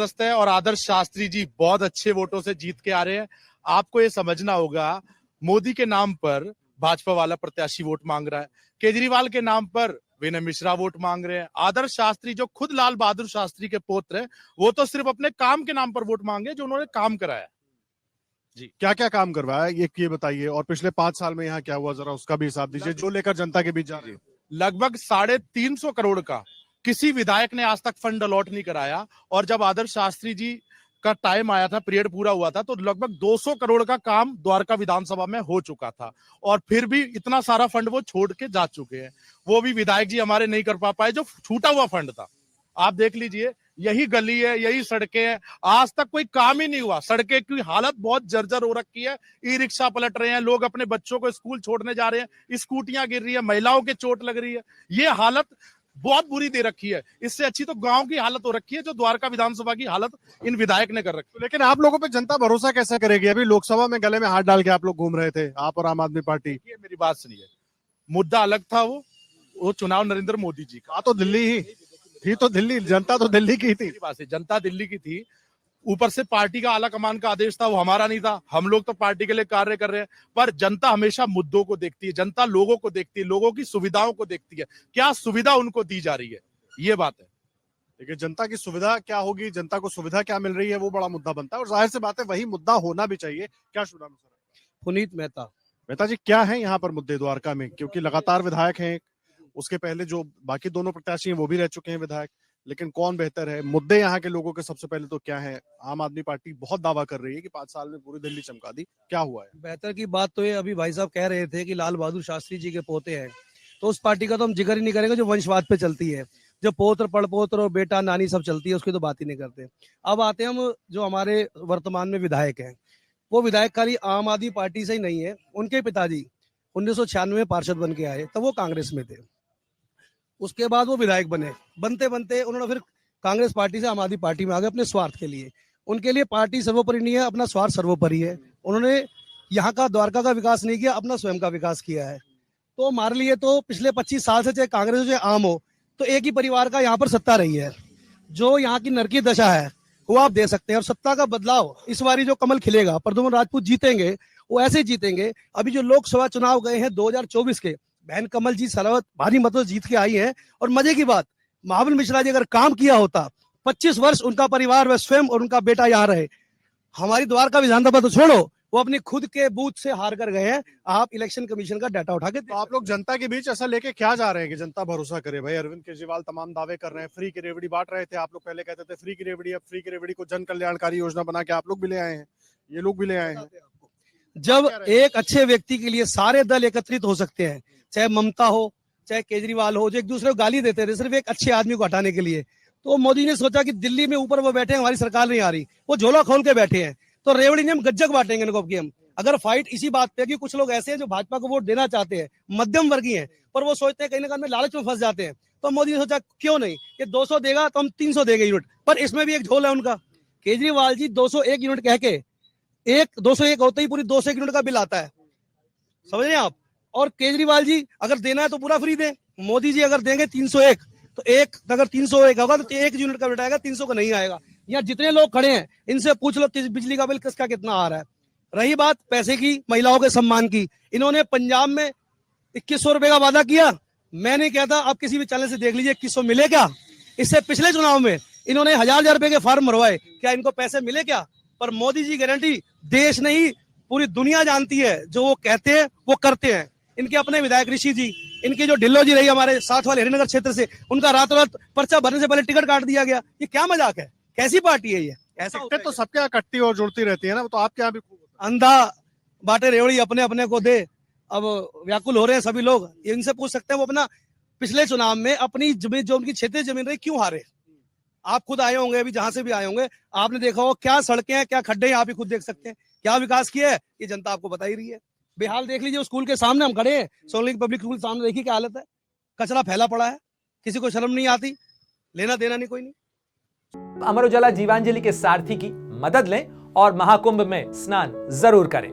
है और आदर्श शास्त्री जी बहुत अच्छे वोटों से जीत के आ रहे हैं। आपको ये समझना होगा, मोदी के नाम पर भाजपा वाला प्रत्याशी वोट मांग रहा है, केजरीवाल के नाम पर विनय मिश्रा वोट मांग रहे हैं। आदर्श शास्त्री जो खुद लाल बहादुर शास्त्री के पोत्र हैं, वो तो सिर्फ अपने काम के नाम पर वोट मांगे, जो उन्होंने काम कराया जी। क्या क्या काम करवाया ये बताइए, और पिछले 5 साल में यहाँ क्या हुआ, जरा उसका भी हिसाब दीजिए, जो लेकर जनता के बीच जा रही है। लगभग 350 करोड़ का किसी विधायक ने आज तक फंड अलॉट नहीं कराया। और जब आदर्श शास्त्री जी का टाइम आया था, पीरियड पूरा हुआ था, तो लगभग 200 करोड़ का काम द्वारका विधानसभा में हो चुका था। और फिर भी इतना सारा फंड वो छोड़ के जा चुके हैं। वो भी विधायक जी हमारे नहीं कर पाए, जो छूटा हुआ फंड था। आप देख लीजिए, यही गली है, यही सड़कें हैं, आज तक कोई काम ही नहीं हुआ। सड़कें की हालत बहुत जर्जर हो रखी है। ई रिक्शा पलट रहे हैं, लोग अपने बच्चों को स्कूल छोड़ने जा रहे हैं, स्कूटियां गिर रही है, महिलाओं के चोट लग रही है। ये हालत बहुत बुरी दे रखी है। इससे अच्छी तो गांव की हालत हो रखी है, जो द्वारका विधानसभा की हालत इन विधायक ने कर रखी है। लेकिन आप लोगों पे जनता भरोसा कैसे करेगी? अभी लोकसभा में गले में हाथ डाल के आप लोग घूम रहे थे, आप और आम आदमी पार्टी। मेरी बात सुनिए, मुद्दा अलग था। वो चुनाव नरेंद्र मोदी जी का तो दिल्ली ही थी, तो दिल्ली जनता तो दिल्ली की थी। जनता दिल्ली की थी। ऊपर से पार्टी का आला कमान का आदेश था, वो हमारा नहीं था। हम लोग तो पार्टी के लिए कार्य कर रहे हैं, पर जनता हमेशा मुद्दों को देखती है, जनता लोगों को देखती है, लोगों की सुविधाओं को देखती है, क्या सुविधा उनको दी जा रही है, ये बात है। देखिए, जनता की सुविधा क्या होगी, जनता को सुविधा क्या मिल रही है, वो बड़ा मुद्दा बनता है, और जाहिर सी बात है वही मुद्दा होना भी चाहिए। क्या शुभ नाम सर? पुनीत मेहता। मेहता जी, क्या है यहाँ पर मुद्दे द्वारका में? क्योंकि लगातार विधायक हैं, उसके पहले जो बाकी दोनों प्रत्याशी हैं वो भी रह चुके हैं विधायक, लेकिन कौन बेहतर है? मुद्दे यहाँ के लोगों के सबसे पहले तो क्या है? आम आदमी पार्टी बहुत दावा कर रही है कि 5 साल में पूरी दिल्ली चमका दी, क्या हुआ है? बेहतर की बात तो ये अभी भाई साहब कह रहे थे कि लाल बहादुर शास्त्री जी के पोते हैं, तो उस पार्टी का तो हम जिक्र ही नहीं करेंगे जो वंशवाद पे चलती है, जो पोत्र पड़पोत्र और बेटा नानी सब चलती है, उसकी तो बात ही नहीं करते। अब आते हैं हम जो हमारे वर्तमान में विधायक हैं, वो विधायक खाली आम आदमी पार्टी से ही नहीं है। उनके पिताजी 1996 में पार्षद बन के आए, तब वो कांग्रेस में थे। उसके बाद वो विधायक बने, बनते बनते उन्होंने फिर कांग्रेस पार्टी से आम आदमी पार्टी में आ गए अपने स्वार्थ के लिए। उनके लिए पार्टी सर्वोपरि नहीं है, अपना स्वार्थ सर्वोपरि है। उन्होंने यहाँ का द्वारका का विकास नहीं किया, अपना स्वयं का विकास किया है। तो हमारे लिए तो पिछले 25 साल से, चाहे कांग्रेस हो चाहे आम हो, तो एक ही परिवार का यहाँ पर सत्ता रही है। जो यहाँ की नरकी दशा है वो आप दे सकते हैं। और सत्ता का बदलाव इस बारी जो कमल खिलेगा, प्रद्युम्न राजपूत जीतेंगे, वो ऐसे जीतेंगे। अभी जो लोकसभा चुनाव गए हैं 2024 के, बहन कमल जी सर्वत भारी मतों जीत के आई है। और मजे की बात, महाबल मिश्रा जी अगर काम किया होता, 25 वर्ष उनका परिवार व स्वयं और उनका बेटा यहाँ रहे। हमारी द्वारका विधानसभा तो छोड़ो, वो अपनी खुद के बूथ से हार कर गए हैं। आप इलेक्शन कमीशन का डाटा उठा के, तो आप लोग जनता के बीच ऐसा लेके क्या जा रहे हैं कि जनता भरोसा करे? भाई, अरविंद केजरीवाल तमाम दावे कर रहे हैं, फ्री की रेवड़ी बांट रहे थे, आप लोग पहले कहते थे फ्री की रेवड़ी, अब फ्री की रेवड़ी को जन कल्याणकारी योजना बना के आप लोग भी ले आए हैं, ये लोग भी ले आए हैं। जब एक अच्छे व्यक्ति के लिए सारे दल एकत्रित हो सकते हैं, चाहे ममता हो चाहे केजरीवाल हो, जो एक दूसरे को गाली देते थे सिर्फ एक अच्छे आदमी को हटाने के लिए, तो मोदी ने सोचा कि दिल्ली में ऊपर वो बैठे हैं, हमारी सरकार नहीं आ रही, वो झोला खोल के बैठे हैं, तो रेवड़ी ने हम गज्जक बांटेंगे इनको। हम अगर फाइट इसी बात पे कि कुछ लोग ऐसे हैं जो भाजपा को वोट देना चाहते हैं, मध्यम वर्गीय हैं, पर वो सोचते हैं कहीं ना कहीं लालच में फंस जाते हैं, तो मोदी ने सोचा क्यों नहीं, ये 200 देगा तो हम 300 देंगे यूनिट। पर इसमें भी एक झोल है उनका। केजरीवाल जी 201 यूनिट कह के, एक 201 होते ही पूरी 201 यूनिट का बिल आता है, समझ रहे हैं आप। और केजरीवाल जी अगर देना है तो पूरा फ्री दें, मोदी जी अगर देंगे 301, तो एक अगर 301 होगा तो 1 यूनिट का बिल आएगा, 300 का नहीं आएगा। यहाँ जितने लोग खड़े हैं इनसे पूछ लो बिजली का बिल किसका कितना आ रहा है। रही बात पैसे की, महिलाओं के सम्मान की, इन्होंने पंजाब में 2100 रुपए का वादा किया। मैं नहीं कहता, आप किसी भी चैनल से देख लीजिए 2100 मिले क्या। इससे पिछले चुनाव में इन्होंने हजार रुपए के फॉर्म भरवाए, क्या इनको पैसे मिले क्या? पर मोदी जी गारंटी, देश नहीं पूरी दुनिया जानती है, जो वो कहते हैं वो करते हैं। इनके अपने विधायक ऋषि जी, इनकी जो ढिल्लो जी रही हमारे साथ वाले हरिनगर क्षेत्र से, उनका रातों रात पर्चा भरने से पहले टिकट काट दिया गया। ये क्या मजाक है? कैसी पार्टी है ये? ऐसा तो सबके यहाँ कटती और जुड़ती रहती है ना, तो आपके यहाँ भी अंधा बाटे रेवड़ी अपने अपने को दे। अब व्याकुल हो रहे हैं सभी लोग, इनसे पूछ सकते हैं वो अपना पिछले चुनाव में अपनी जमीन, जो उनकी क्षेत्रीय जमीन रही, क्यों हारे। आप खुद आए होंगे, अभी जहां से भी आए होंगे, आपने देखा हो क्या सड़कें हैं, क्या खड्डे हैं, आप ही खुद देख सकते हैं। क्या विकास किया है ये जनता आपको बता ही रही है। बेहाल देख लीजिए, स्कूल के सामने हम खड़े हैं, सोलंकी पब्लिक स्कूल सामने, देखिए क्या हालत है, कचरा फैला पड़ा है, किसी को शर्म नहीं आती, लेना देना नहीं कोई नहीं। अमर उजाला जीवांजलि के सारथी की मदद लें और महाकुंभ में स्नान जरूर करें।